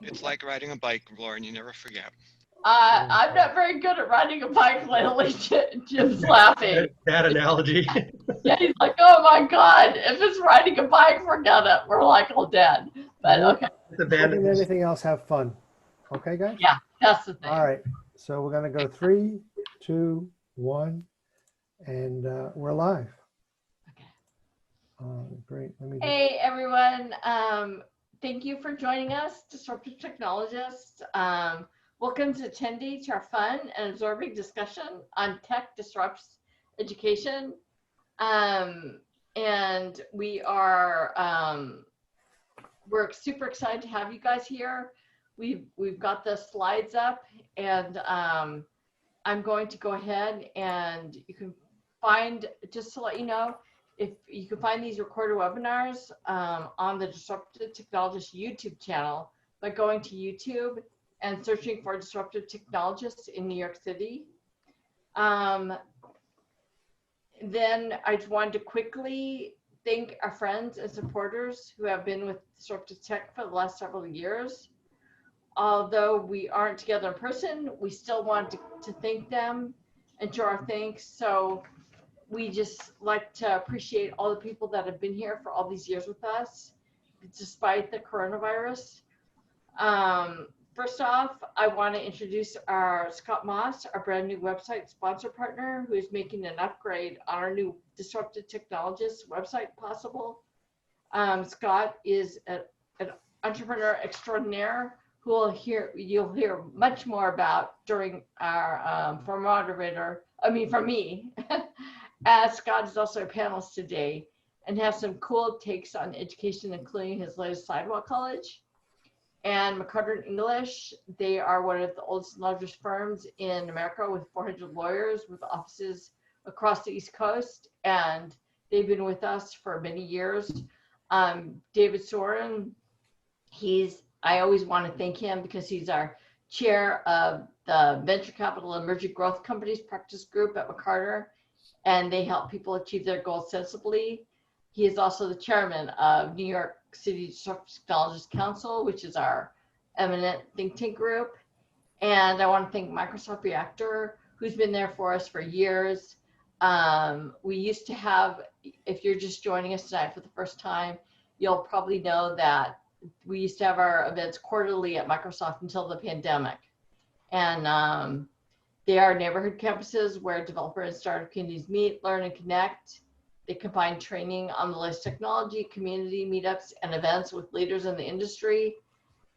It's like riding a bike, Lauren, you never forget. I'm not very good at riding a bike lately. Jim's laughing. That analogy. Yeah, he's like, oh my God, if it's riding a bike, forget it. We're like all dead. But More, okay. It's more abandoned. than anything else, have fun. Okay, guys? Yeah, that's the thing. All right. So we're going to go 3, 2, 1, and we're live. Okay. Great. Let me Hey, everyone. Thank you for joining us, Disruptive Technologists. Welcome to attendee to our fun and absorbing discussion on tech disrupts education. And we're super excited to have you guys here. We've got the slides up, and I'm going to go ahead, and you can find, just to let you know, if you can find these recorded webinars on the Disruptive Technologists YouTube channel by going to YouTube and searching for Disruptive Technologists in New York City. Then I just wanted to quickly thank our friends and supporters who have been with Disruptive Tech for the last several years. Although we aren't together in person, we still want to thank them and show our thanks. So we just like to appreciate all the people that have been here for all these years with us, despite the coronavirus. First off, I want to introduce our Scott Moss, our brand new website sponsor partner, who is making an upgrade on our new Disruptive Technologists website possible. Scott is an entrepreneur extraordinaire who you'll hear much more about during our from me. As Scott is also a panelist today and has some cool takes on education, including his latest Sidewalk College. And McCarter English, they are one of the oldest and largest firms in America with 400 lawyers with offices across the East Coast. And they've been with us for many years. David Soren, I always want to thank him because he's our chair of the Venture Capital Emerging Growth Companies Practice Group at McCarter, and they help people achieve their goals sensibly. He is also the chairman of New York City Disruptive Technologists Council, which is our eminent think tank group. And I want to thank Microsoft Reactor, who's been there for us for years. We used to have, if you're just joining us tonight for the first time, you'll probably know that we used to have our events quarterly at Microsoft until the pandemic. And they are neighborhood campuses where developer and startup communities meet, learn, and connect. They combine training on the latest technology, community meetups, and events with leaders in the industry.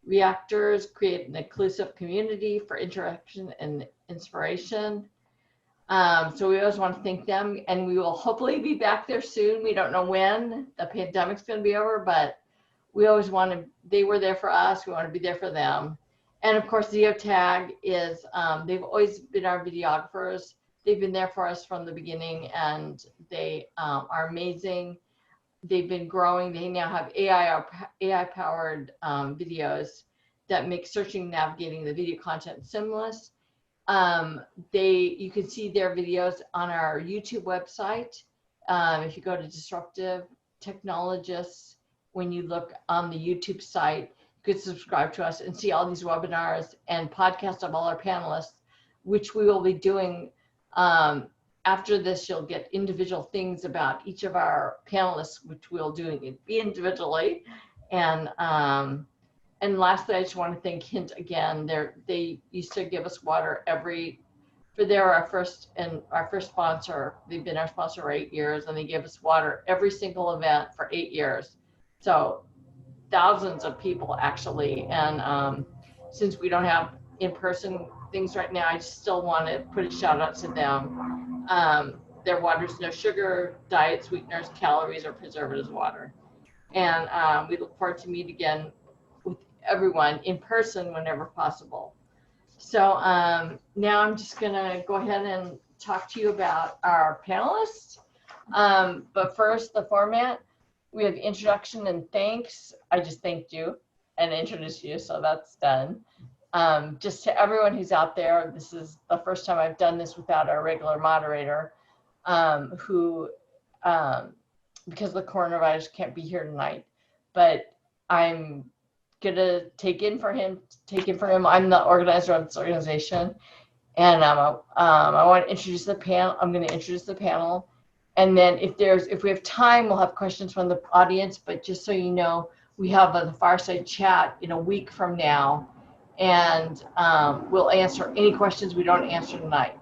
Reactors create an inclusive community for interaction and inspiration. So we always want to thank them, and we will hopefully be back there soon. We don't know when the pandemic's going to be over, but we always they were there for us. We want to be there for them. And of course, Ziotagged is, they've always been our videographers. They've been there for us from the beginning, and they are amazing. They've been growing. They now have AI-powered videos that make searching and navigating the video content seamless. You can see their videos on our YouTube website. If you go to Disruptive Technologists, when you look on the YouTube site, you could subscribe to us and see all these webinars and podcasts of all our panelists, which we will be doing. After this, you'll get individual things about each of our panelists, which we'll do individually. And lastly, I just want to thank Hint again. They used to give us water they're our first sponsor. They've been our sponsor for 8 years, and they give us water every single event for 8 years. So thousands of people actually. And since we don't have in-person things right now, I still want to put a shout out to them. Their water's no sugar, diet sweeteners, calories, or preservatives water. And we look forward to meet again with everyone in person whenever possible. So now I'm just gonna go ahead and talk to you about our panelists. But first, the format, we have introduction and thanks. I just thanked you and introduced you, so that's done. Just to everyone who's out there, this is the first time I've done this without our regular moderator, who, because the coronavirus can't be here tonight, but I'm gonna take in for him. I'm the organizer of this organization, and I want to introduce the panel. I'm going to introduce the panel, and then if we have time, we'll have questions from the audience. But just so you know, we have a fireside chat in a week from now, and we'll answer any questions we don't answer tonight.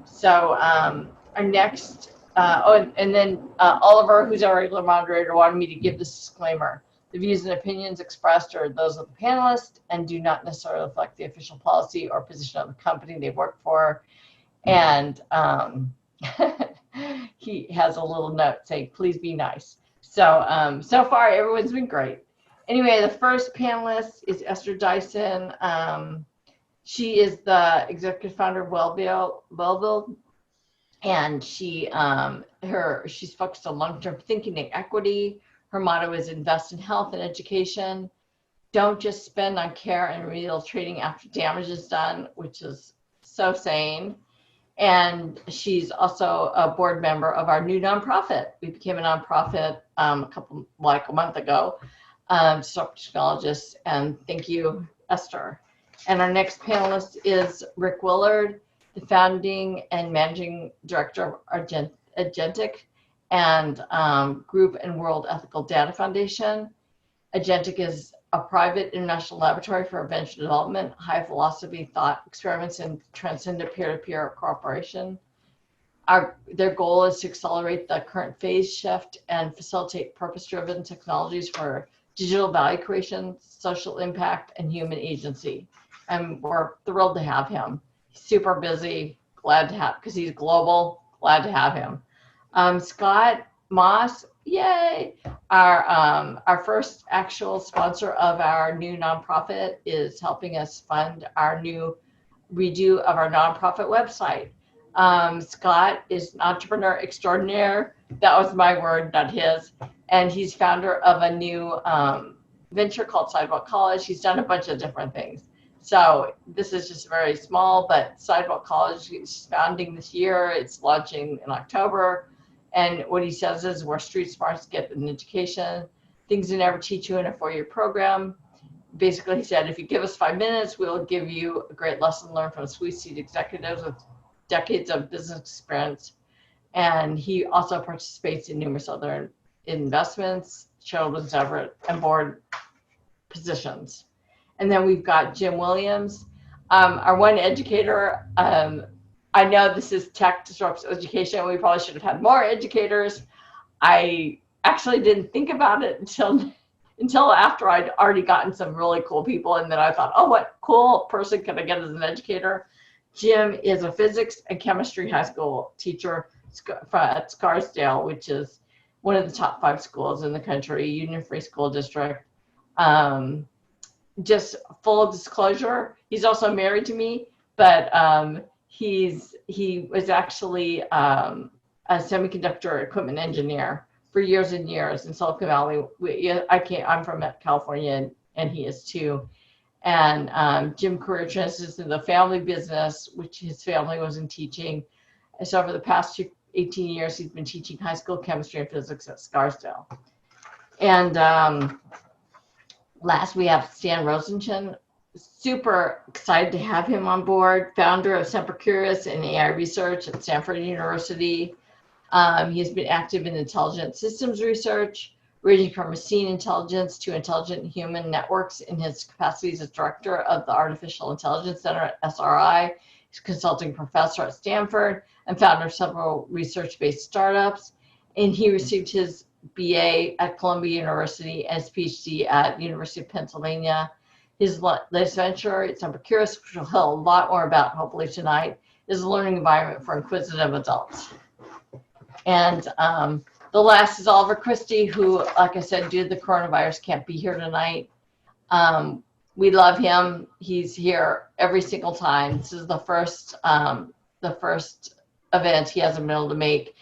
So our next, and then Oliver, who's our regular moderator, wanted me to give this disclaimer. The views and opinions expressed are those of the panelists and do not necessarily reflect the official policy or position of the company they work for. And he has a little note saying, please be nice. So, so far, everyone's been great. Anyway, the first panelist is Esther Dyson. She is the executive founder of Wellville, and she's focused on long-term thinking and equity. Her motto is invest in health and education. Don't just spend on care and remedial treating after damage is done, which is so sane. And she's also a board member of our new nonprofit. We became a nonprofit a month ago, Disruptive Technologists, and thank you, Esther. And our next panelist is Rick Willard, the founding and managing director of Agentic and Group and World Ethical Data Foundation. Agentic is a private international laboratory for adventure development, high philosophy thought experiments, and transcendent peer-to-peer cooperation. Their goal is to accelerate the current phase shift and facilitate purpose-driven technologies for digital value creation, social impact, and human agency. And we're thrilled to have him. He's super busy, glad to have, because he's global, glad to have him. Scott Moss, yay! Our first actual sponsor of our new nonprofit is helping us fund our new redo of our nonprofit website. Scott is an entrepreneur extraordinaire. That was my word, not his. And he's founder of a new venture called Sidewalk College. He's done a bunch of different things. So this is just very small, but Sidewalk College is founding this year. It's launching in October. And what he says is where street smarts get an education, things they never teach you in a 4-year program. Basically, he said, if you give us 5 minutes, we'll give you a great lesson learned from sweet-seat executives with decades of business experience. And he also participates in numerous other investments, children's effort, and board positions. And then we've got Jim Williams, our one educator. I know this is tech disrupts education. We probably should have had more educators. I actually didn't think about it until after I'd already gotten some really cool people. And then I thought, oh, what cool person can I get as an educator? Jim is a physics and chemistry high school teacher at Scarsdale, which is one of the top 5 schools in the country, Union Free School District. Just full disclosure, he's also married to me, but he was actually a semiconductor equipment engineer for years and years in Silicon Valley. I'm from California, and he is too. And Jim career transitions into the family business, which his family was in teaching. And so for the past 18 years, he's been teaching high school chemistry and physics at Scarsdale. And last, we have Stan Rosenthal. Super excited to have him on board, founder of Semper Curious and AI research at Stanford University. He has been active in intelligent systems research, ranging from machine intelligence to intelligent human networks in his capacities as director of the Artificial Intelligence Center at SRI. He's a consulting professor at Stanford and founder of several research-based startups. And he received his BA at Columbia University and his PhD at University of Pennsylvania. His latest venture, it's Semper Curious, which we'll hear a lot more about hopefully tonight, is a learning environment for inquisitive adults. And the last is Oliver Christie, who, like I said, due to the coronavirus, can't be here tonight. We love him. He's here every single time. This is the first event he hasn't been able to make.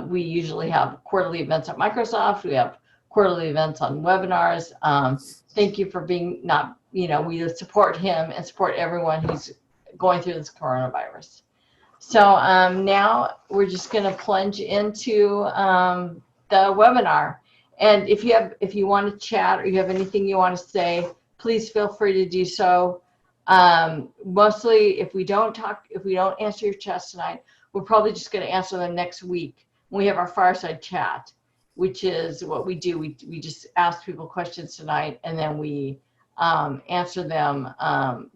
We usually have quarterly events at Microsoft. We have quarterly events on webinars. Thank you for being we support him and support everyone who's going through this coronavirus. So now we're just going to plunge into the webinar. And if you want to chat or you have anything you want to say, please feel free to do so. Mostly if we don't answer your chats tonight, we're probably just going to answer them next week when we have our fireside chat, which is what we do. We just ask people questions tonight, and then we answer them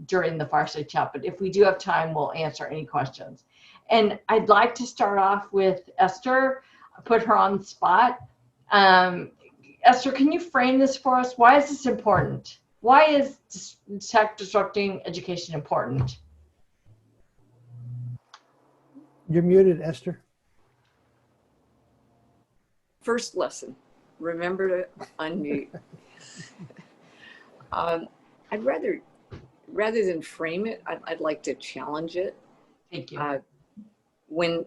during the fireside chat. But if we do have time, we'll answer any questions. And I'd like to start off with Esther, put her on the spot. Esther, can you frame this for us? Why is this important? Why is tech disrupting education important? You're muted, Esther. First lesson, remember to unmute. I'd rather than frame it, I'd like to challenge it. Thank you. When,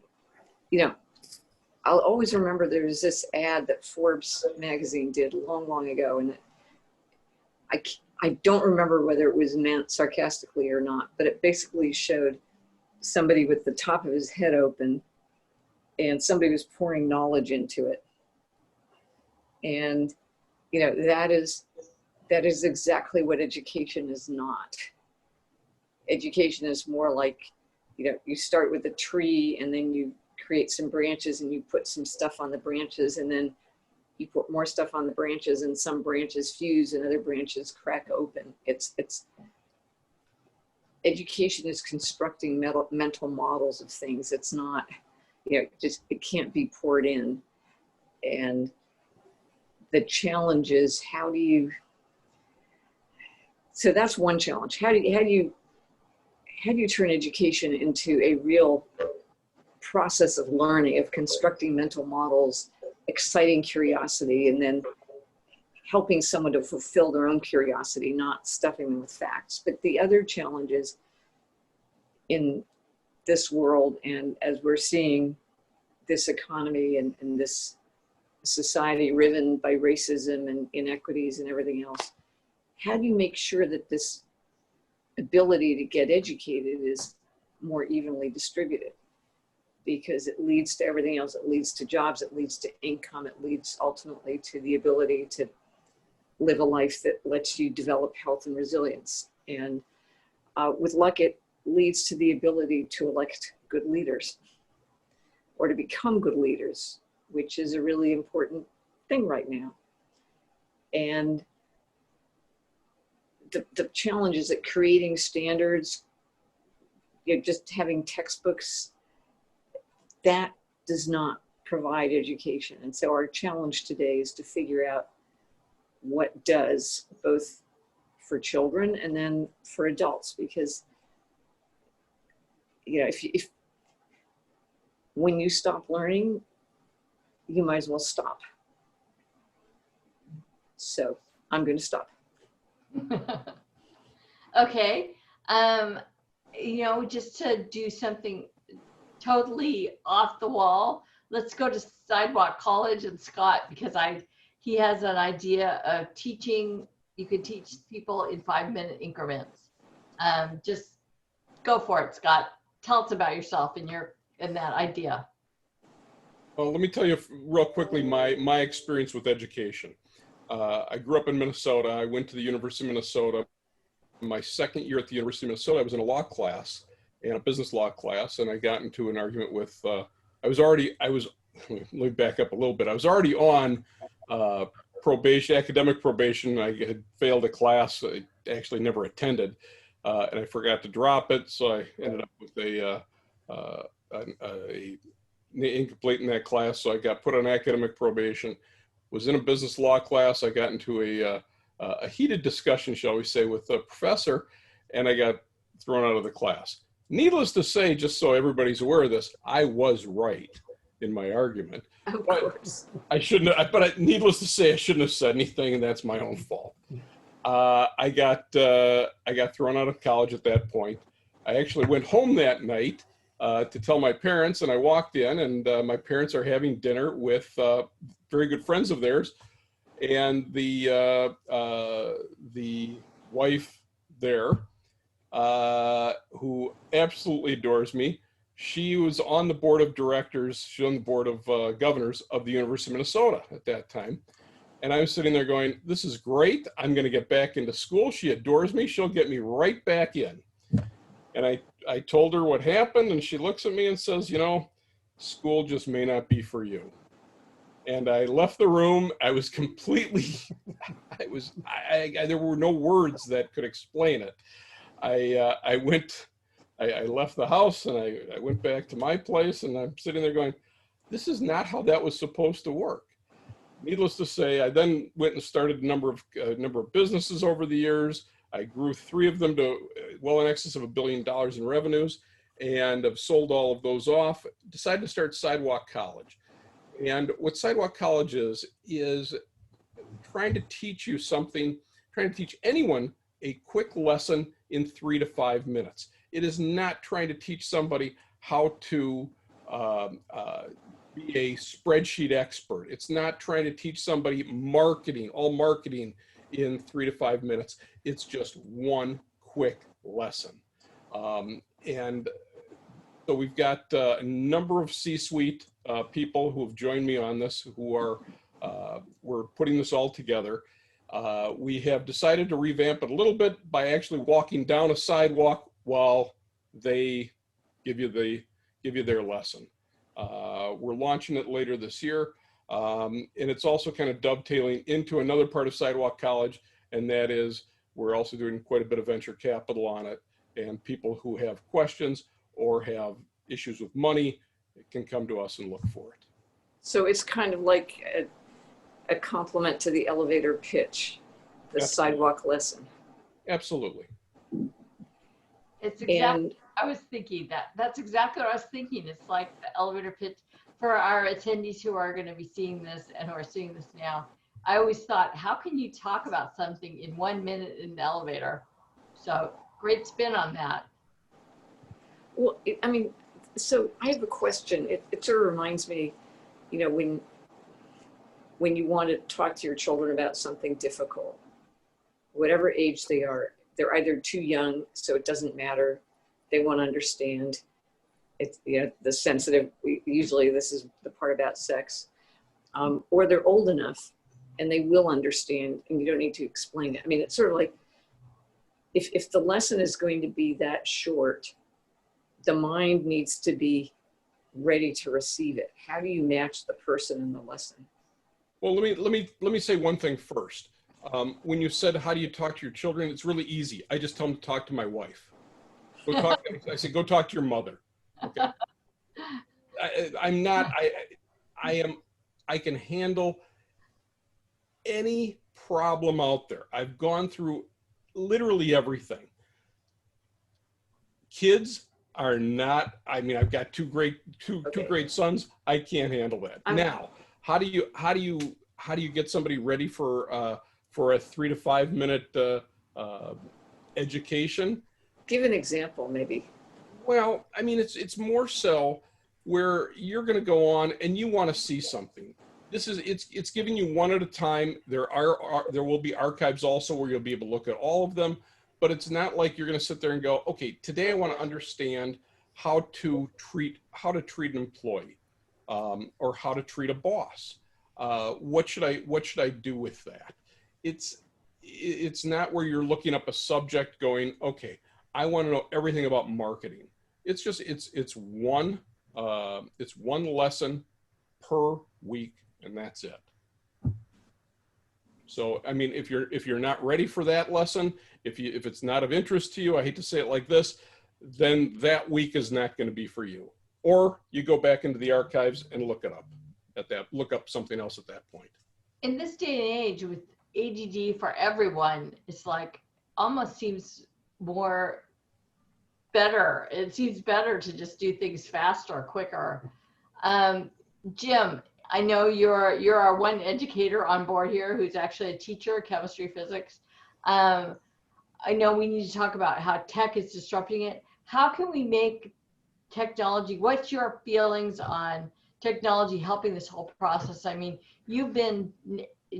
I'll always remember there was this ad that Forbes magazine did long ago, and I don't remember whether it was meant sarcastically or not, but it basically showed somebody with the top of his head open, and somebody was pouring knowledge into it. And, that is exactly what education is not. Education is more like, you start with a tree, and then you create some branches, and you put some stuff on the branches, and then you put more stuff on the branches, and some branches fuse and other branches crack open. Education is constructing mental models of things. It's not, it can't be poured in. And the challenge is, so that's one challenge. How do you turn education into a real process of learning, of constructing mental models, exciting curiosity, and then helping someone to fulfill their own curiosity, not stuffing them with facts. But the other challenges in this world, and as we're seeing this economy and this society riven by racism and inequities and everything else, how do you make sure that this ability to get educated is more evenly distributed? Because it leads to everything else. It leads to jobs, it leads to income, it leads ultimately to the ability to live a life that lets you develop health and resilience. And with luck, it leads to the ability to elect good leaders or to become good leaders, which is a really important thing right now. And the challenge is that creating standards, just having textbooks, that does not provide education. And so our challenge today is to figure out what does, both for children and then for adults, because if when you stop learning, you might as well stop. So I'm going to stop. Okay. Just to do something totally off the wall, let's go to Sidewalk College and Scott, because he has an idea of teaching. You could teach people in 5-minute increments. Just go for it, Scott. Tell us about yourself and that idea. Well, let me tell you real quickly my experience with education. I grew up in Minnesota. I went to the University of Minnesota. My second year at the University of Minnesota, I was in a law class, and a business law class, and I got into an argument with, let me back up a little bit. I was already on probation, academic probation. I had failed a class I actually never attended, and I forgot to drop it, so I ended up with a incomplete in that class, so I got put on academic probation. Was in a business law class. I got into a heated discussion, shall we say, with a professor, and I got thrown out of the class. Needless to say, just so everybody's aware of this, I was right in my argument. Of course. I shouldn't have, but needless to say, I shouldn't have said anything, and that's my own fault. I got thrown out of college at that point. I actually went home that night to tell my parents, and I walked in, and my parents are having dinner with very good friends of theirs, and the wife there, who absolutely adores me, she was on the board of directors, she was on the board of governors of the University of Minnesota at that time. And I'm sitting there going, this is great. I'm going to get back into school. She adores me. She'll get me right back in. And I told her what happened, and she looks at me and says, you know, school just may not be for you. And I left the room. I was completely, there were no words that could explain it. I left the house, and I went back to my place, and I'm sitting there going, this is not how that was supposed to work. Needless to say, I then went and started a number of businesses over the years. I grew 3 of them to well in excess of $1 billion in revenues, and have sold all of those off. Decided to start Sidewalk College. And what Sidewalk College is trying to teach you something, trying to teach anyone a quick lesson in 3 to 5 minutes. It is not trying to teach somebody how to be a spreadsheet expert. It's not trying to teach somebody marketing in 3 to 5 minutes. It's just one quick lesson. And so we've got a number of C-suite people who have joined me on this, who are, we're putting this all together. We have decided to revamp it a little bit by actually walking down a sidewalk while they give you their lesson. We're launching it later this year. And it's also kind of dovetailing into another part of Sidewalk College, and that is we're also doing quite a bit of venture capital on it. And people who have questions or have issues with money can come to us and look for it. So it's kind of like a complement to the elevator pitch, the Absolutely. sidewalk lesson. Absolutely. It's exactly, And I was thinking that's exactly what I was thinking. It's like the elevator pitch for our attendees who are going to be seeing this and who are seeing this now. I always thought, how can you talk about something in 1 minute in the elevator? So great spin on that. well, I mean, so I have a question. It sort of reminds me, you know, when you want to talk to your children about something difficult, whatever age they are, they're either too young, so it doesn't matter. They want to understand. It's, you know, the sensitive, usually this is the part about sex, or they're old enough and they will understand and you don't need to explain it. I mean, it's sort of like, if the lesson is going to be that short, the mind needs to be ready to receive it. How do you match the person in the lesson? Well, let me say one thing first. When you said, how do you talk to your children? It's really easy. I just tell them to talk to my wife. I say, go talk to your mother. Okay. I can handle any problem out there. I've gone through literally everything. Kids are not, I mean, I've got two great sons. I can't handle that. Now, how do you get somebody ready for a 3 to 5 minute education? Give an example, maybe. Well, I mean, it's more so where you're going to go on and you want to see something. It's giving you one at a time. There will be archives also where you'll be able to look at all of them, but it's not like you're going to sit there and go, okay, today I want to understand how to treat an employee, or how to treat a boss. What should I do with that? It's not where you're looking up a subject going, okay, I want to know everything about marketing. It's just, it's one lesson per week, and that's it. So, I mean, if you're not ready for that lesson, if it's not of interest to you, I hate to say it like this, then that week is not going to be for you. Or you go back into the archives and look up something else at that point. In this day and age with ADD for everyone, it's like almost seems better. It seems better to just do things faster, quicker. Jim, I know you're our one educator on board here who's actually a teacher, chemistry, physics. I know we need to talk about how tech is disrupting it. How can we make technology, what's your feelings on technology helping this whole process? I mean,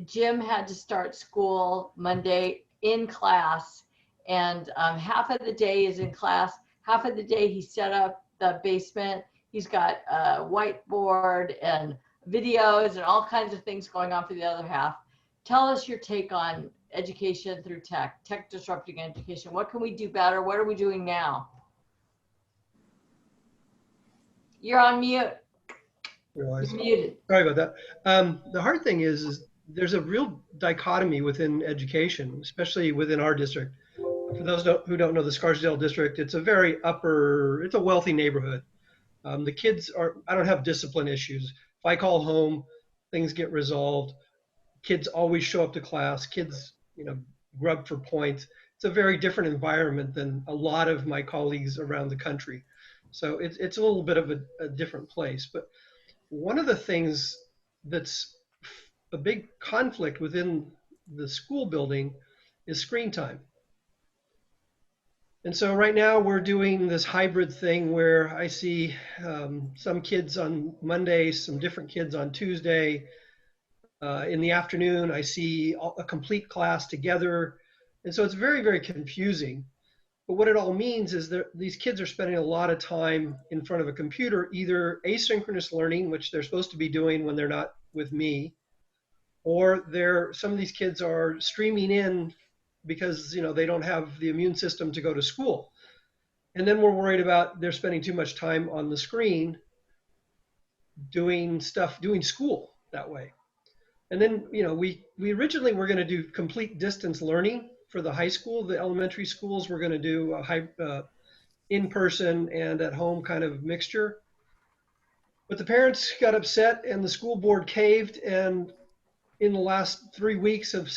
Jim had to start school Monday in class, and half of the day is in class, half of the day he set up the basement. He's got a whiteboard and videos and all kinds of things going on for the other half. tell us your take on education through tech disrupting education. What can we do better? What are we doing now? You're on mute. Realize. You're muted. Sorry about that. The hard thing is there's a real dichotomy within education, especially within our district. For those who don't know the Scarsdale district, it's a very it's a wealthy neighborhood. The kids I don't have discipline issues. If I call home, things get resolved. Kids always show up to class. Kids, grub for points. It's a very different environment than a lot of my colleagues around the country. So it's a little bit of a different place. But one of the things that's a big conflict within the school building is screen time. And so right now we're doing this hybrid thing where I see some kids on Monday, some different kids on Tuesday. In the afternoon, I see a complete class together. And so it's very, very confusing. But what it all means is that these kids are spending a lot of time in front of a computer, either asynchronous learning, which they're supposed to be doing when they're not with me, or some of these kids are streaming in because they don't have the immune system to go to school. And then we're worried about they're spending too much time on the screen doing school that way. And then, we originally were going to do complete distance learning for the high school. The elementary schools we're going to do a in-person and at home kind of mixture. But the parents got upset and the school board caved, and in the last 3 weeks of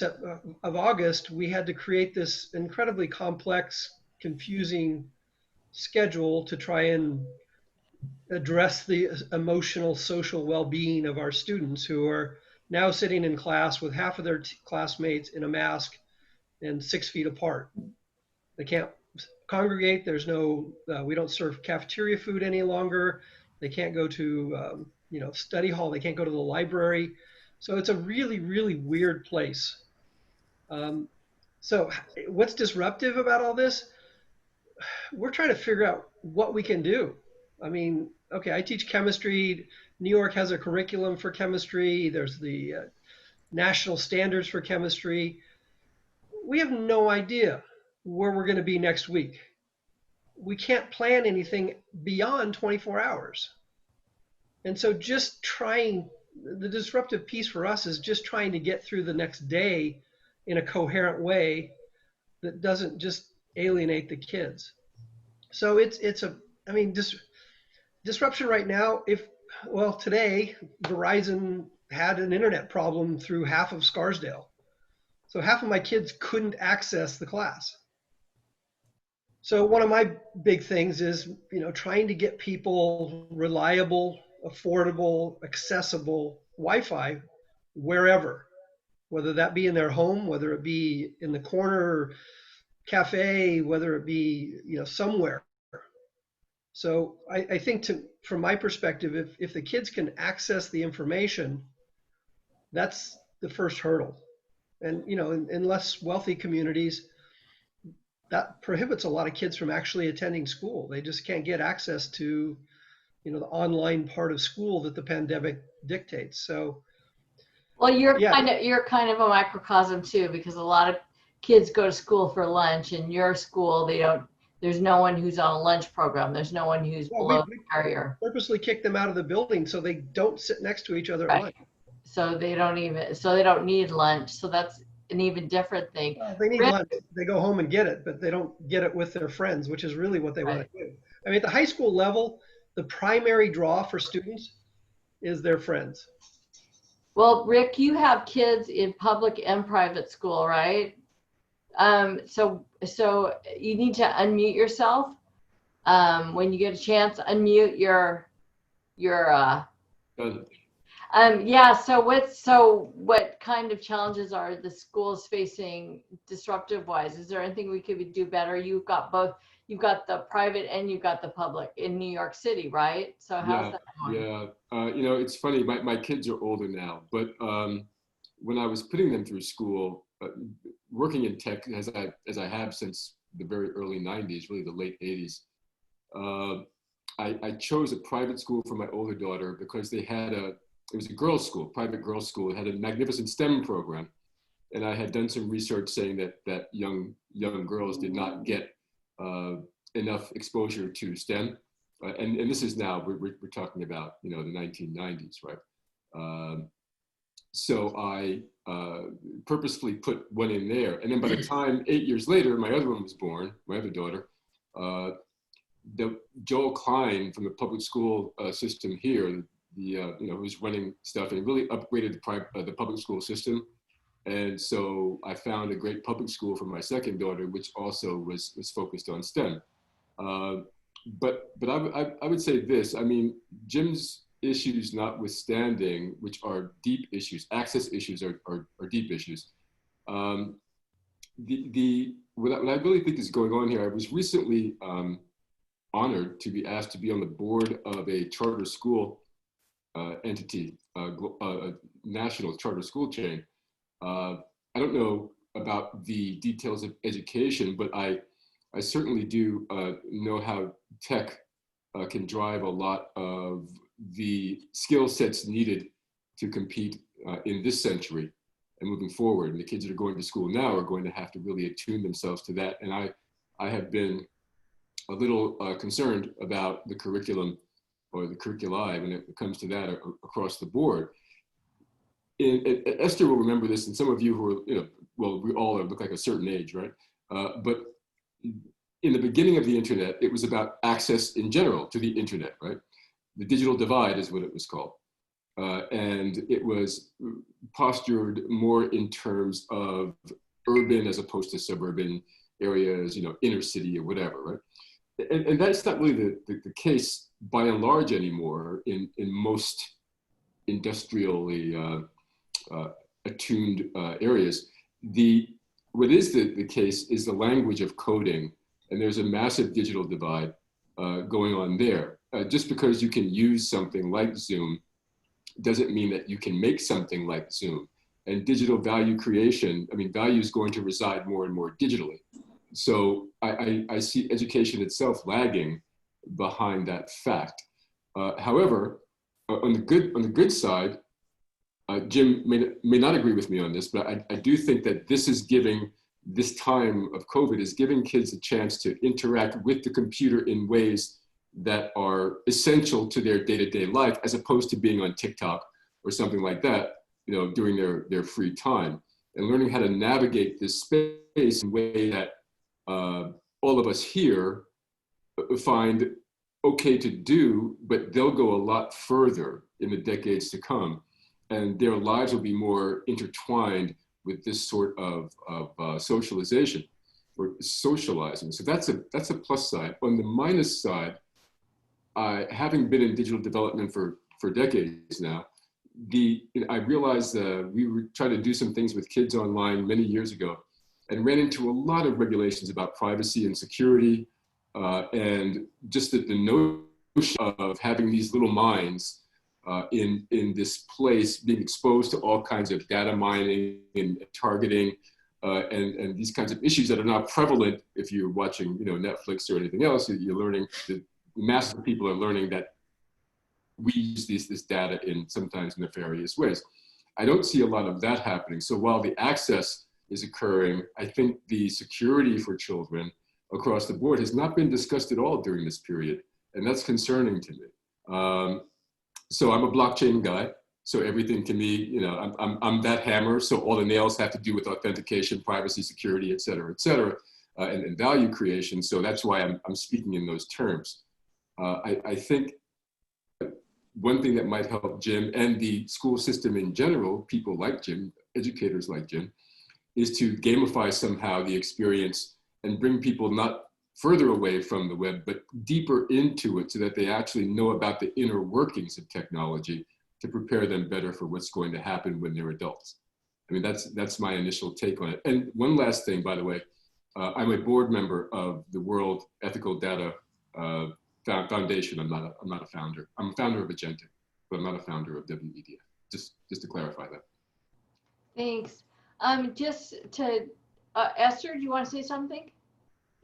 August, we had to create this incredibly complex, confusing schedule to try and address the emotional, social well-being of our students who are now sitting in class with half of their classmates in a mask and 6 feet apart. They can't congregate. There's no, we don't serve cafeteria food any longer. They can't go to, study hall. They can't go to the library. So it's a really, really weird place. So what's disruptive about all this? We're trying to figure out what we can do. I mean, okay, I teach chemistry. New York has a curriculum for chemistry. There's the national standards for chemistry. We have no idea where we're going to be next week. We can't plan anything beyond 24 hours. And so just the disruptive piece for us is just trying to get through the next day in a coherent way that doesn't just alienate the kids. So disruption right now, today Verizon had an internet problem through half of Scarsdale. So half of my kids couldn't access the class. So one of my big things is, trying to get people reliable, affordable, accessible Wi-Fi wherever, whether that be in their home, whether it be in the corner cafe, whether it be, somewhere. So I think from my perspective, if the kids can access the information, that's the first hurdle. And, in less wealthy communities, that prohibits a lot of kids from actually attending school. They just can't get access to, the online part of school that the pandemic dictates. So, well, you're kind of a microcosm too, because a lot of kids go to school for lunch. In your school, there's no one who's on a lunch program. There's no one who's below the barrier. Purposely kick them out of the building so they don't sit next to each other at lunch. So they don't need lunch. So that's an even different thing. They need lunch. They go home and get it, but they don't get it with their friends, which is really what they want to do. I mean, at the high school level, the primary draw for students is their friends. Well, Rick, you have kids in public and private school, right? So you need to unmute yourself. When you get a chance, unmute your yeah. So what kind of challenges are the schools facing disruptive wise? Is there anything we could do better? You've got both. You've got the private and you've got the public in New York City, right? So how's that going? Yeah. It's funny. My kids are older now, but when I was putting them through school, working in tech as I have since the very early 90s, really the late 80s, I chose a private school for my older daughter because it was a girls' school, private girls' school. It had a magnificent STEM program. and I had done some research saying that young girls did not get enough exposure to STEM, and this is now we're talking about the 1990s, right? So I purposefully put one in there, and then by the time 8 years later, my other one was born, my other daughter. Joel Klein from the public school system here, who's running stuff and really upgraded the public school system. And so I found a great public school for my second daughter, which also was focused on STEM. But I would say this, I mean, Jim's issues notwithstanding, which are deep issues, access issues are deep issues. What I really think is going on here, I was recently honored to be asked to be on the board of a charter school entity, a national charter school chain. I don't know about the details of education, but I certainly do know how tech can drive a lot of the skill sets needed to compete in this century and moving forward. And the kids that are going to school now are going to have to really attune themselves to that. And I have been a little concerned about the curriculum or the curriculi when it comes to that across the board. Esther will remember this, and some of you who are, well, we all look like a certain age, right? But in the beginning of the internet, it was about access in general to the internet, right? The digital divide is what it was called. And it was postured more in terms of urban as opposed to suburban areas, inner city or whatever, right? And that's not really the case by and large anymore in most industrially attuned areas. What is the case is the language of coding, and there's a massive digital divide going on there. Just because you can use something like Zoom doesn't mean that you can make something like Zoom. And digital value creation, I mean, value is going to reside more and more digitally. So I see education itself lagging behind that fact. However, on the good side, Jim may not agree with me on this, but I do think that this time of COVID is giving kids a chance to interact with the computer in ways that are essential to their day-to-day life, as opposed to being on TikTok or something like that, during their free time, and learning how to navigate this space in a way that all of us here find okay to do, but they'll go a lot further in the decades to come, and their lives will be more intertwined with this sort of socialization or socializing. So that's a plus side. On the minus side, having been in digital development for decades now, I realized we were trying to do some things with kids online many years ago, and ran into a lot of regulations about privacy and security, and just the notion of having these little minds in this place, being exposed to all kinds of data mining and targeting, and these kinds of issues that are not prevalent if you're watching Netflix or anything else. You're learning, the masses of people are learning that we use this data in sometimes nefarious ways. I don't see a lot of that happening. So while the access is occurring, I think the security for children across the board has not been discussed at all during this period, and that's concerning to me. So I'm a blockchain guy, so everything to me, I'm that hammer, so all the nails have to do with authentication, privacy, security, et cetera, and value creation, so that's why I'm speaking in those terms. I think one thing that might help Jim and the school system in general, people like Jim, educators like Jim, is to gamify somehow the experience and bring people not further away from the web, but deeper into it so that they actually know about the inner workings of technology to prepare them better for what's going to happen when they're adults. I mean, that's my initial take on it. And one last thing, by the way, I'm a board member of the World Ethical Data Foundation. I'm not a founder. I'm a founder of Agentic, but I'm not a founder of WEDF. Just to clarify that. Thanks. Just to, Esther, do you want to say something?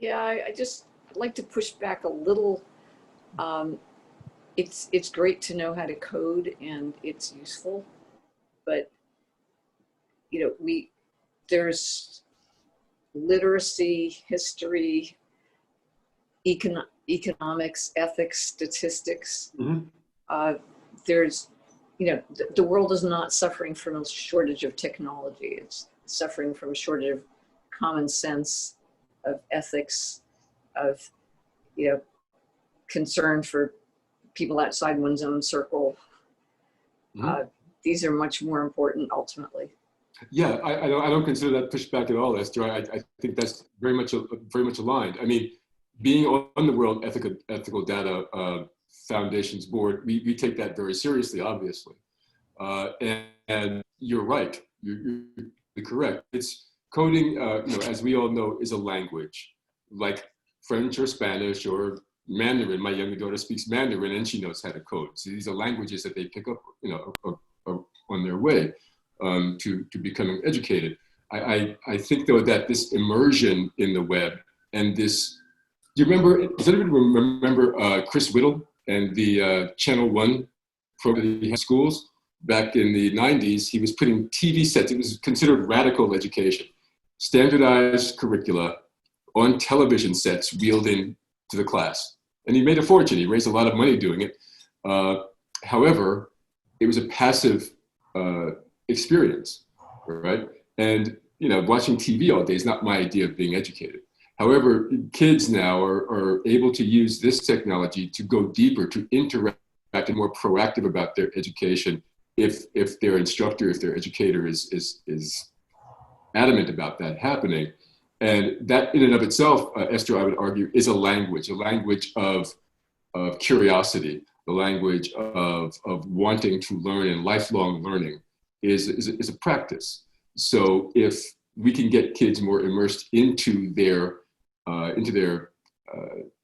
Yeah, I'd like to push back a little. It's great to know how to code, and it's useful, but there's literacy, history, economics, ethics, statistics. Mhm. There's, the world is not suffering from a shortage of technology. It's suffering from a shortage of common sense, of ethics, of, concern for people outside one's own circle. Mhm. These are much more important ultimately. Yeah, I don't consider that pushback at all, Esther. I think that's very much aligned. I mean, being on the World Ethical Data Foundation's board, we take that very seriously, obviously. And you're right. You're correct. It's coding. As we all know, is a language like French or Spanish or Mandarin. My younger daughter speaks Mandarin, and she knows how to code. So these are languages that they pick up, on their way to becoming educated. I think though that this immersion in the web and this. Does anybody remember Chris Whittle and the Channel 1 program that he had schools? Back in the 90s, he was putting TV sets. It was considered radical education. Standardized curricula on television sets wheeled in to the class. And he made a fortune. He raised a lot of money doing it. However, it was a passive experience, right? And, watching TV all day is not my idea of being educated. However, kids now are able to use this technology to go deeper, to interact and more proactive about their education if their instructor, if their educator is adamant about that happening. And that in and of itself, Esther, I would argue, is a language of curiosity, the language of wanting to learn, and lifelong learning is a practice. So if we can get kids more immersed into their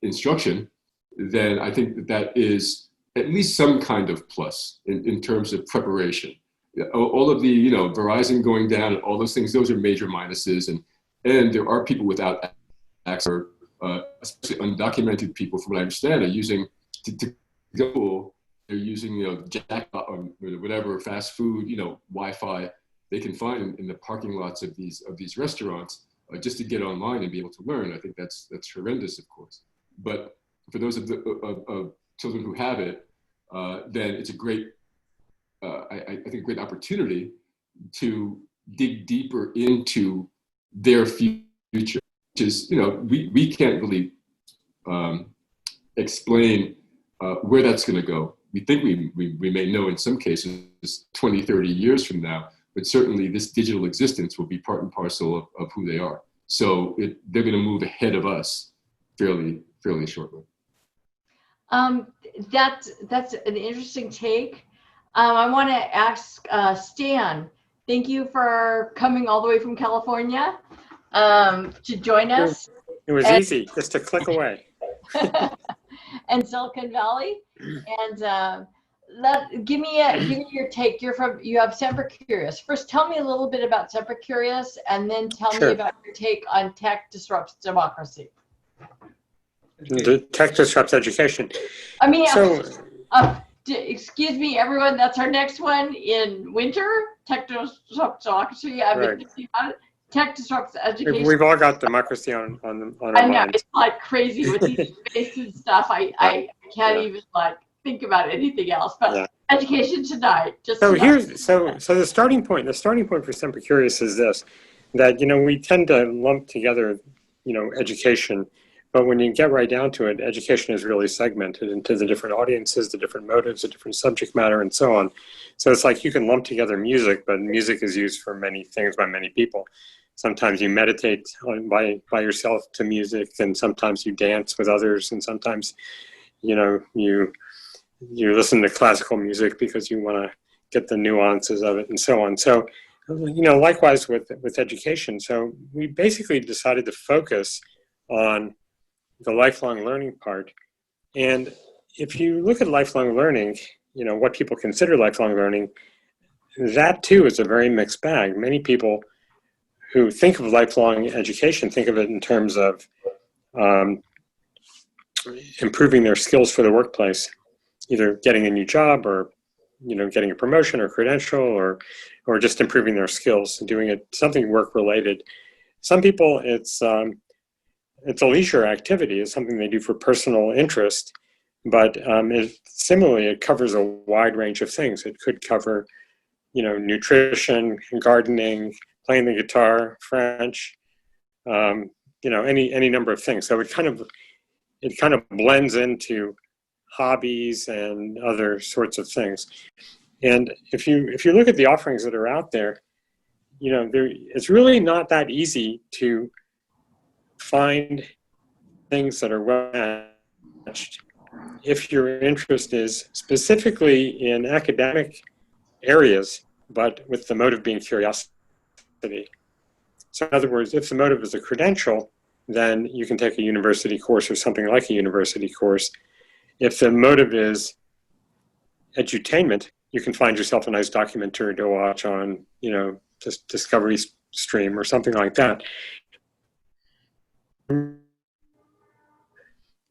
instruction, then I think that is at least some kind of plus in terms of preparation. All of the, Verizon going down and all those things, those are major minuses. And there are people without access, especially undocumented people, from what I understand, are using to go. They're using, jackpot or whatever fast food, Wi-Fi they can find in the parking lots of these restaurants just to get online and be able to learn. I think that's horrendous, of course. But for those of children who have it, then it's a great, I think, a great opportunity to dig deeper into their future, which is, we can't really explain where that's going to go. We think we may know in some cases 20, 30 years from now, but certainly this digital existence will be part and parcel of who they are. So they're going to move ahead of us fairly shortly. That's an interesting take. I want to ask Stan, thank you for coming all the way from California to join us. It was easy, just a click away. And Silicon Valley. And give me your take. You have Semper Curious. First, tell me a little bit about Semper Curious, and then tell me about your take on tech disrupts democracy. The tech disrupts education. I mean, so, excuse me, everyone. That's our next one in winter. Tech disrupts democracy. I've been thinking about it. Tech disrupts education. We've all got democracy on our I know, minds. it's like crazy with these debates and stuff. I can't even think about anything else. But education tonight. So the starting point for Semper Curious is this: that we tend to lump together education, but when you get right down to it, education is really segmented into the different audiences, the different motives, the different subject matter, and so on. So it's like you can lump together music, but music is used for many things by many people. Sometimes you meditate by yourself to music, and sometimes you dance with others, and sometimes, you listen to classical music because you want to get the nuances of it, and so on. So, likewise with education. So we basically decided to focus on the lifelong learning part. And if you look at lifelong learning, what people consider lifelong learning, that too is a very mixed bag. Many people who think of lifelong education think of it in terms of improving their skills for the workplace, either getting a new job or getting a promotion or credential or just improving their skills and doing something work related. Some people, it's a leisure activity. It's something they do for personal interest, but similarly, it covers a wide range of things. It could cover, nutrition, gardening, playing the guitar, French, any number of things. So it kind of blends into hobbies and other sorts of things. And if you look at the offerings that are out there, it's really not that easy to find things that are well matched if your interest is specifically in academic areas, but with the motive being curiosity. So in other words, if the motive is a credential, then you can take a university course or something like a university course. If the motive is edutainment, you can find yourself a nice documentary to watch on, Discovery Stream or something like that.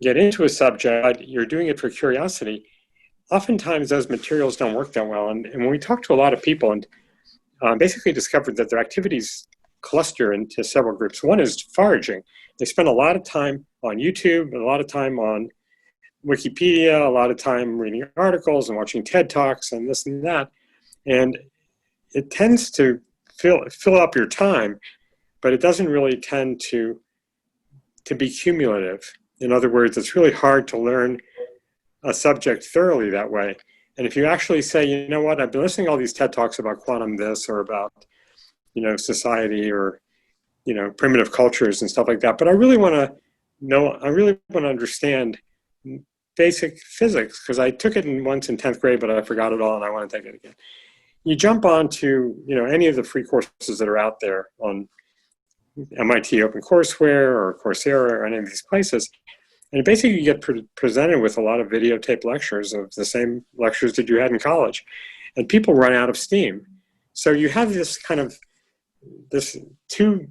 Get into a subject, but you're doing it for curiosity. Oftentimes those materials don't work that well. And when we talk to a lot of people and basically discovered that their activities cluster into several groups. One is foraging. They spend a lot of time on YouTube, a lot of time on Wikipedia, a lot of time reading articles and watching TED Talks and this and that. And it tends to fill up your time, but it doesn't really tend to be cumulative. In other words, it's really hard to learn a subject thoroughly that way. And if you actually say, you know what, I've been listening to all these TED Talks about quantum this or about, society or, primitive cultures and stuff like that, but I really want to understand basic physics because I took it once in 10th grade, but I forgot it all and I want to take it again. You jump onto, any of the free courses that are out there on MIT OpenCourseWare or Coursera or any of these places. And basically you get presented with a lot of videotape lectures of the same lectures that you had in college. And people run out of steam. So you have this kind of, two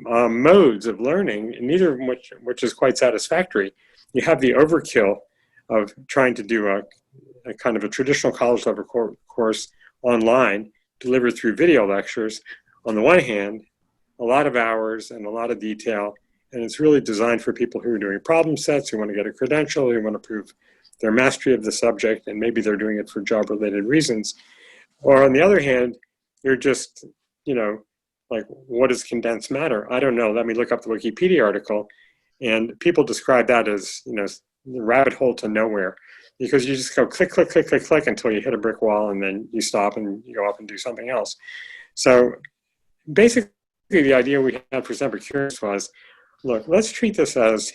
modes of learning, and neither of which is quite satisfactory. You have the overkill of trying to do a kind of a traditional college level course online, delivered through video lectures. On the one hand, a lot of hours and a lot of detail, and it's really designed for people who are doing problem sets, who want to get a credential, who want to prove their mastery of the subject, and maybe they're doing it for job-related reasons. Or on the other hand, you're just, like, what is condensed matter? I don't know. Let me look up the Wikipedia article. And people describe that as, the rabbit hole to nowhere, because you just go click, click, click, click, click until you hit a brick wall, and then you stop and you go off and do something else. So basically, the idea we had for Semper Curious was, look, let's treat this as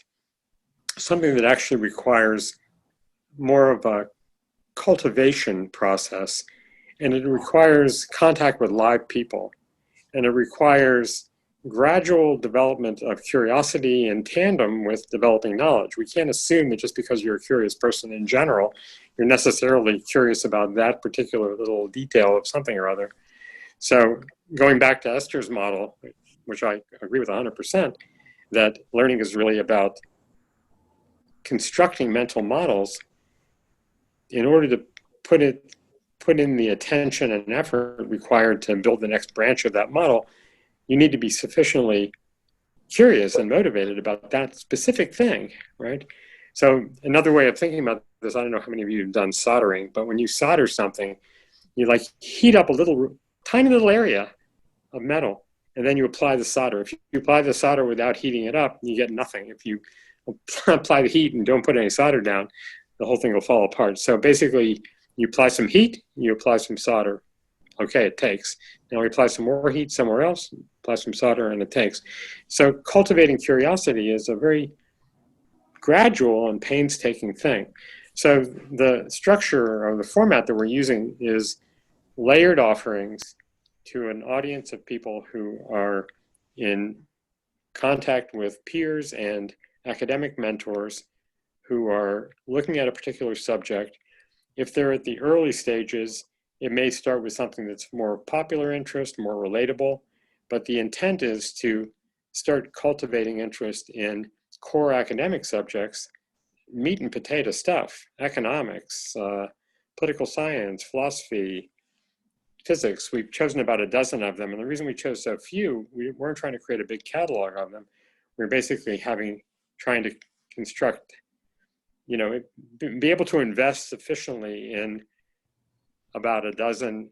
something that actually requires more of a cultivation process, and it requires contact with live people, and it requires gradual development of curiosity in tandem with developing knowledge. We can't assume that just because you're a curious person in general, you're necessarily curious about that particular little detail of something or other. So going back to Esther's model, which I agree with 100%, that learning is really about constructing mental models. In order to put in the attention and effort required to build the next branch of that model, you need to be sufficiently curious and motivated about that specific thing, right? So another way of thinking about this, I don't know how many of you have done soldering, but when you solder something, you like heat up a tiny little area of metal, and then you apply the solder. If you apply the solder without heating it up, you get nothing. If you apply the heat and don't put any solder down, the whole thing will fall apart. So basically, you apply some heat, you apply some solder. Okay, it takes. Now we apply some more heat somewhere else, apply some solder, and it takes. So cultivating curiosity is a very gradual and painstaking thing. So the structure or the format that we're using is layered offerings to an audience of people who are in contact with peers and academic mentors who are looking at a particular subject. If they're at the early stages, it may start with something that's more popular interest, more relatable, but the intent is to start cultivating interest in core academic subjects, meat and potato stuff, economics, political science, philosophy, physics. We've chosen about a dozen of them. And the reason we chose so few, we weren't trying to create a big catalog of them. We're basically trying to construct, be able to invest sufficiently in about a dozen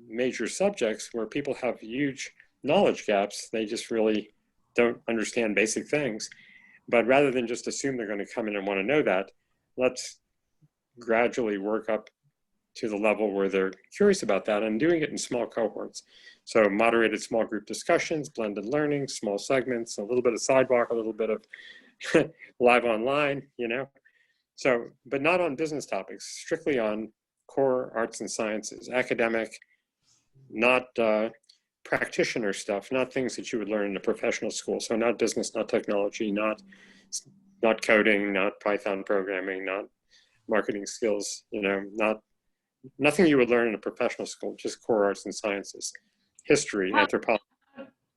major subjects where people have huge knowledge gaps. They just really don't understand basic things. But rather than just assume they're going to come in and want to know that, let's gradually work up to the level where they're curious about that, and doing it in small cohorts. So moderated small group discussions, blended learning, small segments, a little bit of sidewalk, a little bit of live online, So, but not on business topics, strictly on core arts and sciences, academic, not practitioner stuff, not things that you would learn in a professional school. So not business, not technology, not coding, not Python programming, not marketing skills, nothing you would learn in a professional school, just core arts and sciences, history, anthropology.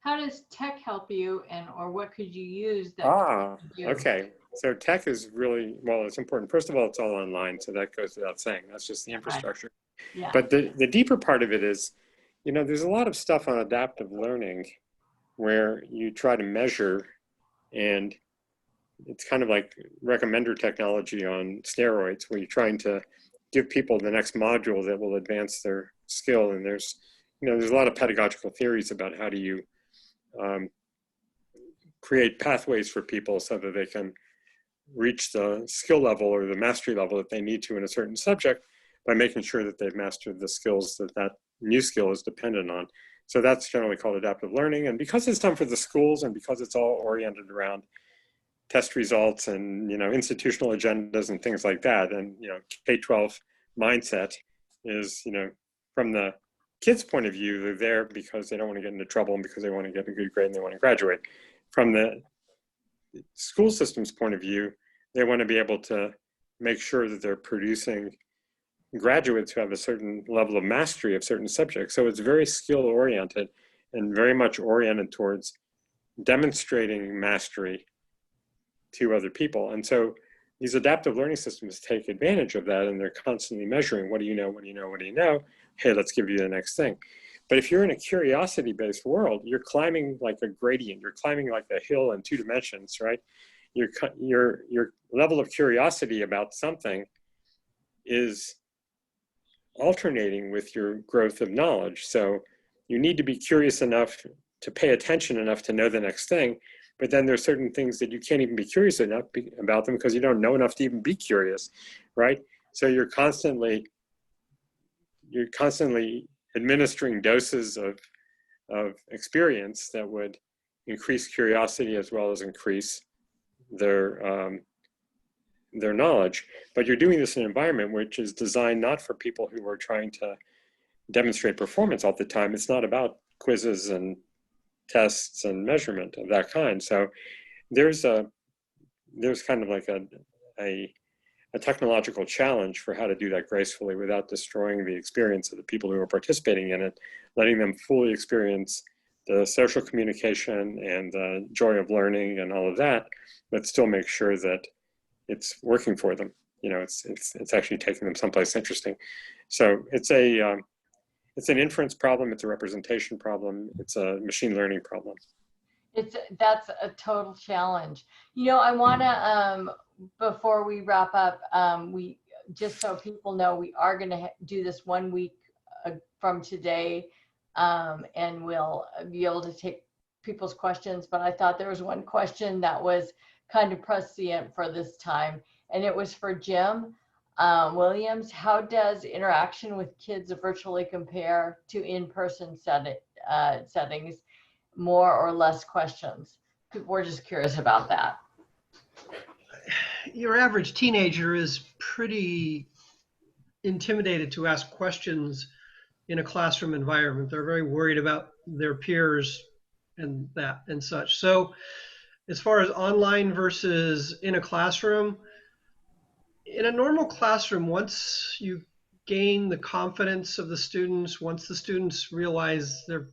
How does tech help you, or what could you use that Okay. So tech is really, it's important. First of all, it's all online, so that goes without saying. That's just the infrastructure. Right. Yeah. But the deeper part of it is, there's a lot of stuff on adaptive learning where you try to measure, and it's kind of like recommender technology on steroids, where you're trying to give people the next module that will advance their skill. And there's a lot of pedagogical theories about how do you create pathways for people so that they can reach the skill level or the mastery level that they need to in a certain subject by making sure that they've mastered the skills that new skill is dependent on. So that's generally called adaptive learning. And because it's done for the schools, and because it's all oriented around test results and institutional agendas and things like that, and K-12 mindset is, from the kids' point of view, they're there because they don't want to get into trouble and because they want to get a good grade and they want to graduate. From the school system's point of view, they want to be able to make sure that they're producing graduates who have a certain level of mastery of certain subjects. So it's very skill oriented and very much oriented towards demonstrating mastery to other people. And so these adaptive learning systems take advantage of that, and they're constantly measuring, what do you know, what do you know, what do you know? Hey, let's give you the next thing. But if you're in a curiosity-based world, you're climbing like a gradient. You're climbing like a hill in 2 dimensions, right? Your level of curiosity about something is alternating with your growth of knowledge. So you need to be curious enough to pay attention enough to know the next thing. But then there's certain things that you can't even be curious enough about them because you don't know enough to even be curious, right? So you're constantly administering doses of experience that would increase curiosity as well as increase their knowledge. But you're doing this in an environment which is designed not for people who are trying to demonstrate performance all the time. It's not about quizzes and tests and measurement of that kind. So there's kind of like a technological challenge for how to do that gracefully without destroying the experience of the people who are participating in it, letting them fully experience the social communication and the joy of learning and all of that, but still make sure that it's working for them. It's actually taking them someplace interesting. So it's an inference problem, it's a representation problem, it's a machine learning problem. That's a total challenge. I want to, before we wrap up, we just so people know, we are going to do this 1 week from today, and we'll be able to take people's questions. But I thought there was one question that was kind of prescient for this time, and it was for Jim Williams. How does interaction with kids virtually compare to in-person settings? More or less questions? We're just curious about that. Your average teenager is pretty intimidated to ask questions in a classroom environment. They're very worried about their peers and that and such. So as far as online versus in a classroom, in a normal classroom, once you gain the confidence of the students, once the students realize their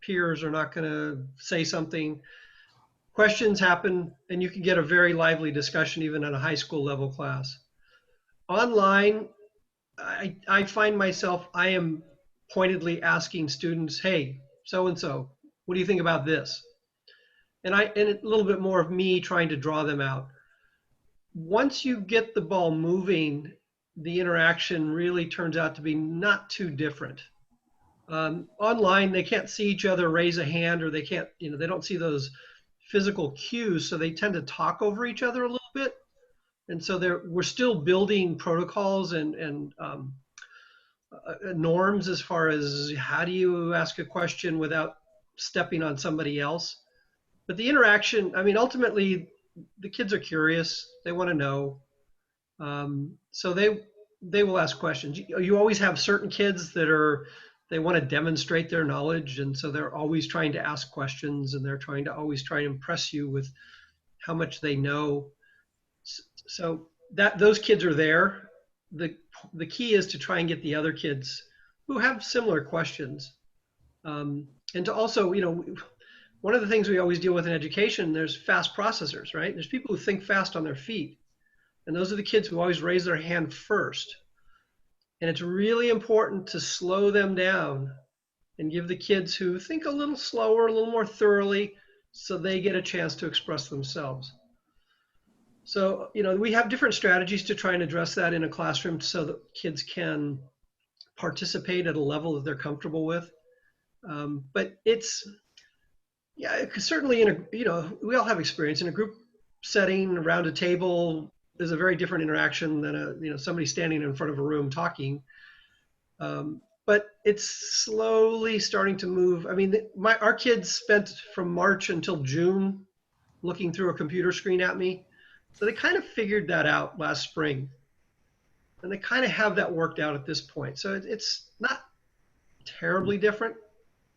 peers are not going to say something, questions happen, and you can get a very lively discussion even in a high school level class. Online, I find myself, I am pointedly asking students, hey, so-and-so, what do you think about this? And a little bit more of me trying to draw them out. Once you get the ball moving, the interaction really turns out to be not too different. Online, they can't see each other raise a hand, or they can't, they don't see those physical cues, so they tend to talk over each other a little bit. And so we're still building protocols and norms as far as how do you ask a question without stepping on somebody else. But the interaction, I mean, ultimately, the kids are curious. They want to know. So they will ask questions. You always have certain kids that they want to demonstrate their knowledge, and so they're always trying to ask questions, and they're trying to always try and impress you with how much they know. So those kids are there. The key is to try and get the other kids who have similar questions, and to also, one of the things we always deal with in education, there's fast processors, right? There's people who think fast on their feet, and those are the kids who always raise their hand first. And it's really important to slow them down and give the kids who think a little slower, a little more thoroughly, so they get a chance to express themselves. So, we have different strategies to try and address that in a classroom so that kids can participate at a level that they're comfortable with. But certainly we all have experience in a group setting around a table. There's a very different interaction than somebody standing in front of a room talking. But it's slowly starting to move. I mean, our kids spent from March until June looking through a computer screen at me. So they kind of figured that out last spring. And they kind of have that worked out at this point. So it's not terribly different,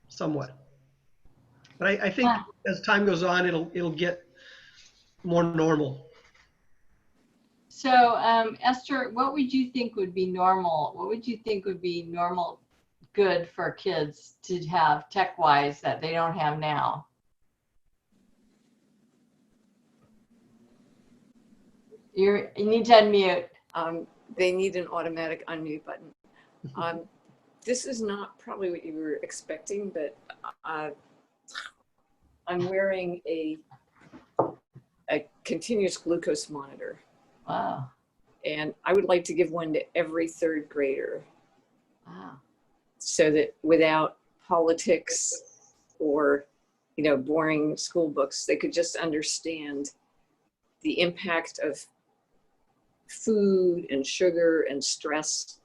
somewhat. But I think as time goes on, it'll get more normal. So, Esther, what would you think would be normal? What would you think would be normal, good for kids to have tech-wise that they don't have now? You need to unmute. They need an automatic unmute button. This is not probably what you were expecting, but I'm wearing a continuous glucose monitor. Wow. And I would like to give one to every third grader. Wow. So that without politics or, boring school books, they could just understand the impact of food and sugar and stress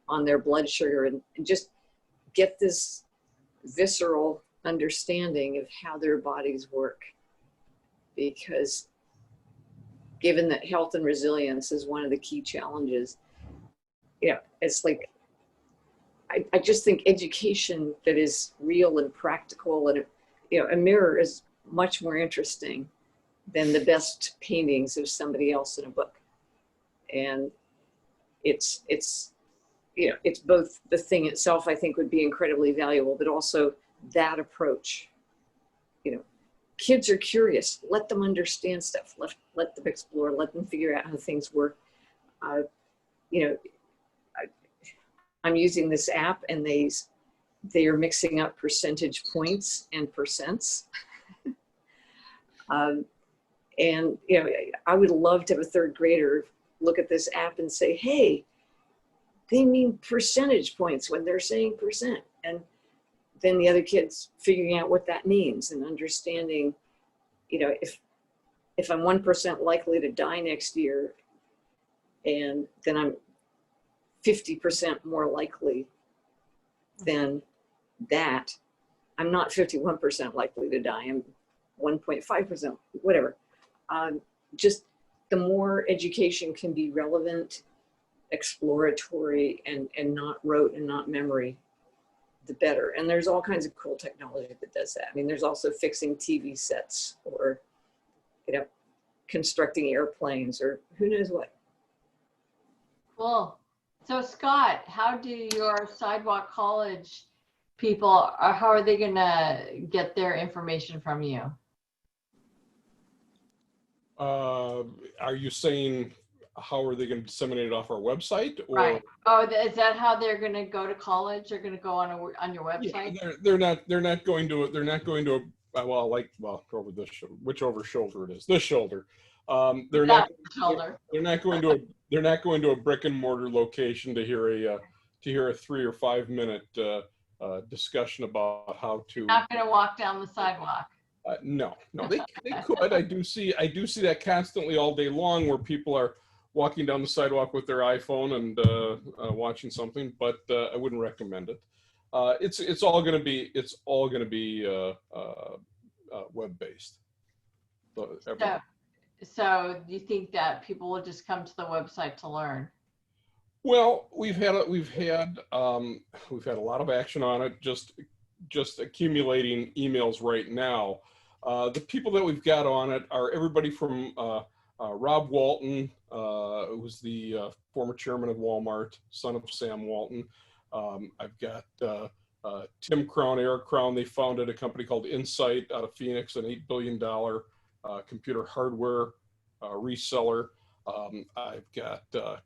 on their blood sugar, and just get this visceral understanding of how their bodies work. Because given that health and resilience is one of the key challenges, it's like, I just think education that is real and practical, and a mirror is much more interesting than the best paintings of somebody else in a book. And it's both the thing itself, I think, would be incredibly valuable, but also that approach. Kids are curious. Let them understand stuff. Let them explore. Let them figure out how things work. I'm using this app, and they are mixing up percentage points and percents. I would love to have a third grader look at this app and say, hey, they mean percentage points when they're saying percent. And then the other kids figuring out what that means and understanding, if I'm 1% likely to die next year, and then I'm 50% more likely than that, I'm not 51% likely to die. I'm 1.5%, whatever. Just the more education can be relevant, exploratory, and not rote and not memory, the better. And there's all kinds of cool technology that does that. I mean, there's also fixing TV sets, or, constructing airplanes, or who knows what. Cool. So Scott, how do your Sidewalk College people, how are they gonna get their information from you? Are you saying how are they going to disseminate it off our website? Or, Right. Oh, is that how they're going to go to college? They're going to go on your yeah, website? they're not going to over this whichever shoulder it is, this shoulder. They're not Shoulder. they're not going to a brick and mortar location to hear a 3 or 5 minute discussion about how to. Not going to walk down the sidewalk. No, they could. I do see that constantly all day long, where people are walking down the sidewalk with their iPhone and watching something, but I wouldn't recommend it. It's all going to be web based. So do you think that people will just come to the website to learn? Well, we've had a lot of action on it. Just accumulating emails right now. The people that we've got on it are everybody from Rob Walton, who was the former chairman of Walmart, son of Sam Walton. I've got Tim Crown, Eric Crown. They founded a company called Insight out of Phoenix, an $8 billion computer hardware reseller. I've got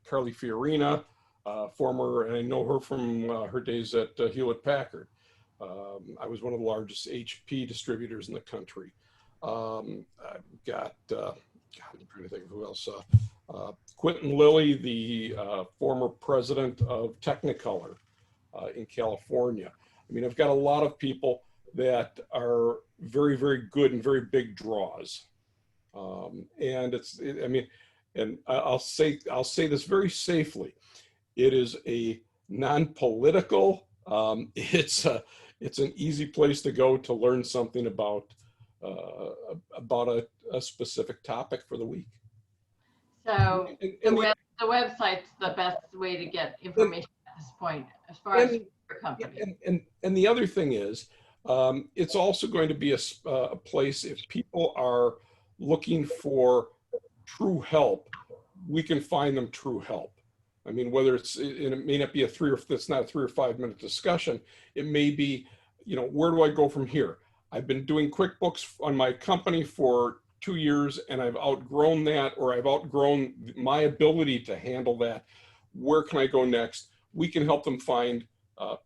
Carly Fiorina, former, and I know her from her days at Hewlett Packard. I was one of the largest HP distributors in the country. I've got, I'm trying to think of who else. Quentin Lilly, the former president of Technicolor in California. I mean, I've got a lot of people that are very, very good and very big draws. And I'll say this very safely. It is a non-political, it's an easy place to go to learn something about a specific topic for the week. So the website's the best way to get information at this point, as far as your company. And the other thing is, it's also going to be a place, if people are looking for true help, we can find them true help. I mean, whether it may not be it's not a 3 or 5 minute discussion. It may be, where do I go from here? I've been doing QuickBooks on my company for 2 years and I've outgrown that, or I've outgrown my ability to handle that. Where can I go next? We can help them find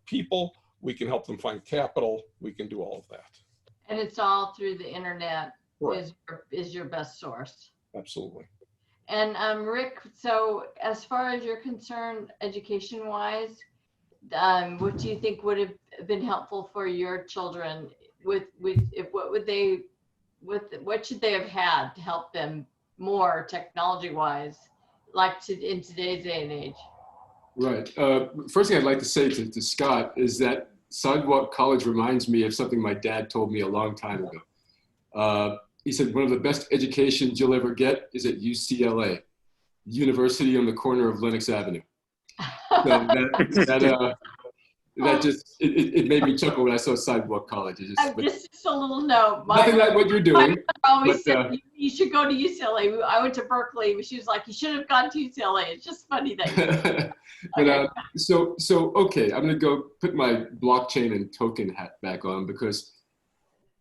people. We can help them find capital. We can do all of that. And it's all through the internet. Right. is your best source. Absolutely. And Rick, so as far as you're concerned, education-wise, what do you think would have been helpful for your children? What should they have had to help them more technology-wise, in today's day and age? Right. First thing I'd like to say to Scott is that Sidewalk College reminds me of something my dad told me a long time ago. He said, one of the best educations you'll ever get is at UCLA, University on the corner of Lenox Avenue. So that just, it made me chuckle when I saw Sidewalk College. Just a little note. Nothing like what you're doing. My mother always said, you should go to UCLA. I went to Berkeley. She was like, you should have gone to UCLA. It's just funny that okay, I'm going to go put my blockchain and token hat back on, because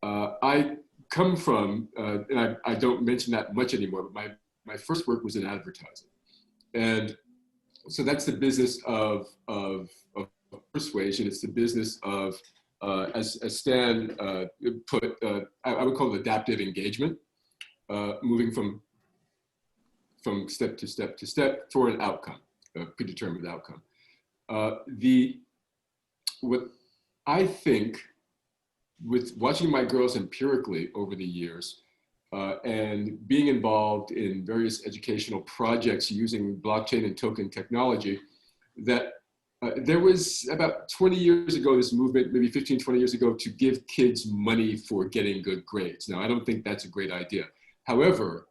I come from, and I don't mention that much anymore, but my first work was in advertising. And so that's the business of persuasion. It's the business of, as Stan put, I would call it adaptive engagement, moving from step to step to step for an outcome, a predetermined outcome. What I think, with watching my girls empirically over the years and being involved in various educational projects using blockchain and token technology, that there was about 20 years ago, this movement, maybe 15, 20 years ago, to give kids money for getting good grades. Now, I don't think that's a great idea. However,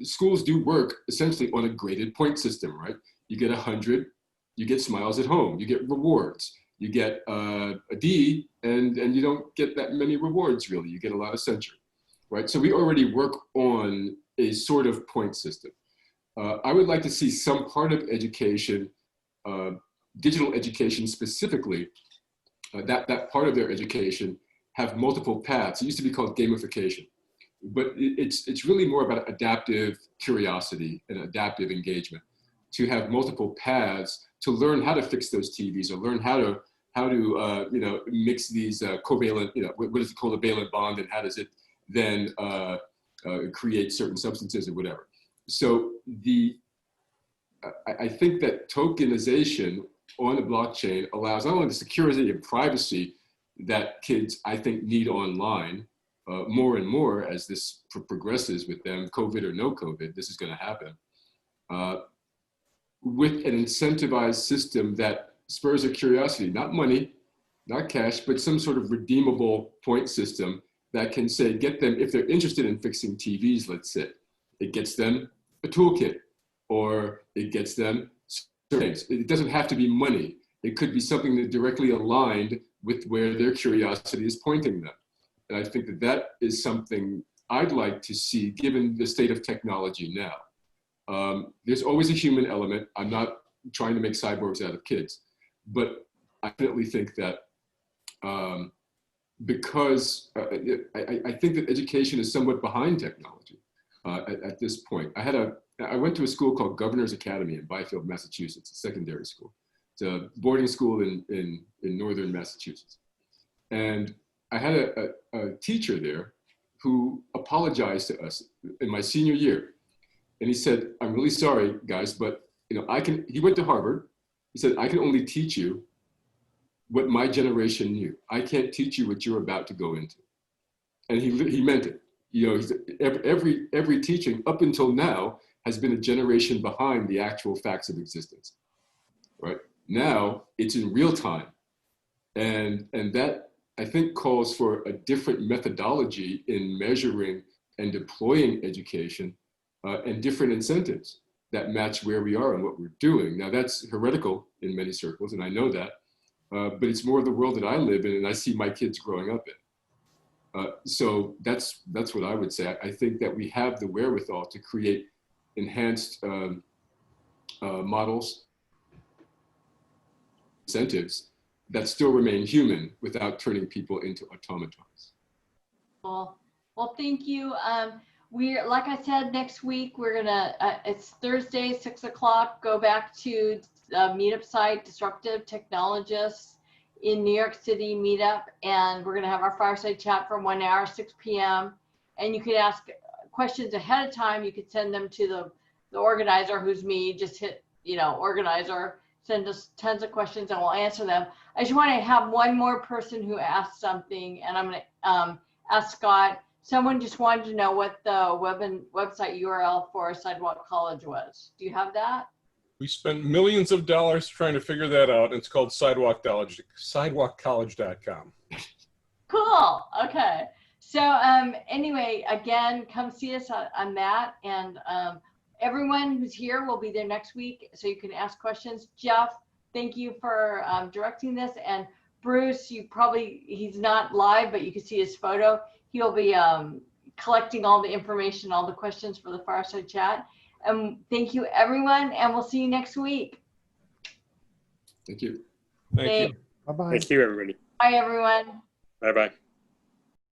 schools do work essentially on a graded point system, right? You get 100, you get smiles at home, you get rewards. You get a D, and you don't get that many rewards, really. You get a lot of censure, right? So we already work on a sort of point system. I would like to see some part of education, digital education specifically, that part of their education have multiple paths. It used to be called gamification. but it's really more about adaptive curiosity and adaptive engagement, to have multiple paths to learn how to fix those TVs, or learn how to mix these covalent, what is it called, a valent bond, and how does it then create certain substances or whatever. So I think that tokenization on the blockchain allows not only the security and privacy that kids, I think, need online more and more as this progresses with them, COVID or no COVID, this is going to happen, with an incentivized system that spurs their curiosity, not money, not cash, but some sort of redeemable point system that can say, get them, if they're interested in fixing TVs, let's say, it gets them a toolkit, or it gets them things. It doesn't have to be money. It could be something that directly aligned with where their curiosity is pointing them. And I think that that is something I'd like to see given the state of technology now. There's always a human element. I'm not trying to make cyborgs out of kids, but I definitely think that because I think that education is somewhat behind technology at this point. I went to a school called Governor's Academy in Byfield, Massachusetts, a secondary school. It's a boarding school in northern Massachusetts. And I had a teacher there who apologized to us in my senior year. And he said, I'm really sorry, guys, but he went to Harvard. He said, I can only teach you what my generation knew. I can't teach you what you're about to go into. And he meant it. He said, every teaching up until now has been a generation behind the actual facts of existence, right? Now it's in real time. And that, I think, calls for a different methodology in measuring and deploying education and different incentives that match where we are and what we're doing. Now that's heretical in many circles, and I know that, but it's more of the world that I live in and I see my kids growing up in. So that's what I would say. I think that we have the wherewithal to create enhanced models, incentives that still remain human without turning people into automatons. Well, thank you. Like I said, next week we're gonna. It's Thursday, 6 o'clock. Go back to the meetup site, Disruptive Technologists in New York City meetup, and we're gonna have our fireside chat for 1 hour, 6 p.m. And you can ask questions ahead of time. You could send them to the organizer, who's me. Just hit organizer. Send us tons of questions and we'll answer them. I just want to have one more person who asked something, and I'm going to ask Scott. Someone just wanted to know what the website URL for Sidewalk College was. Do you have that? We spent millions of dollars trying to figure that out. It's called Sidewalk College, sidewalkcollege.com. Cool. Okay. So anyway, again, come see us on that. And everyone who's here will be there next week, so you can ask questions. Jeff, thank you for directing this. And Bruce, he's not live, but you can see his photo. He'll be collecting all the information, all the questions for the fireside chat. Thank you, everyone, and we'll see you next week. Thank you. Thank you. Bye-bye. Thank you, everybody. Bye, everyone. Bye-bye.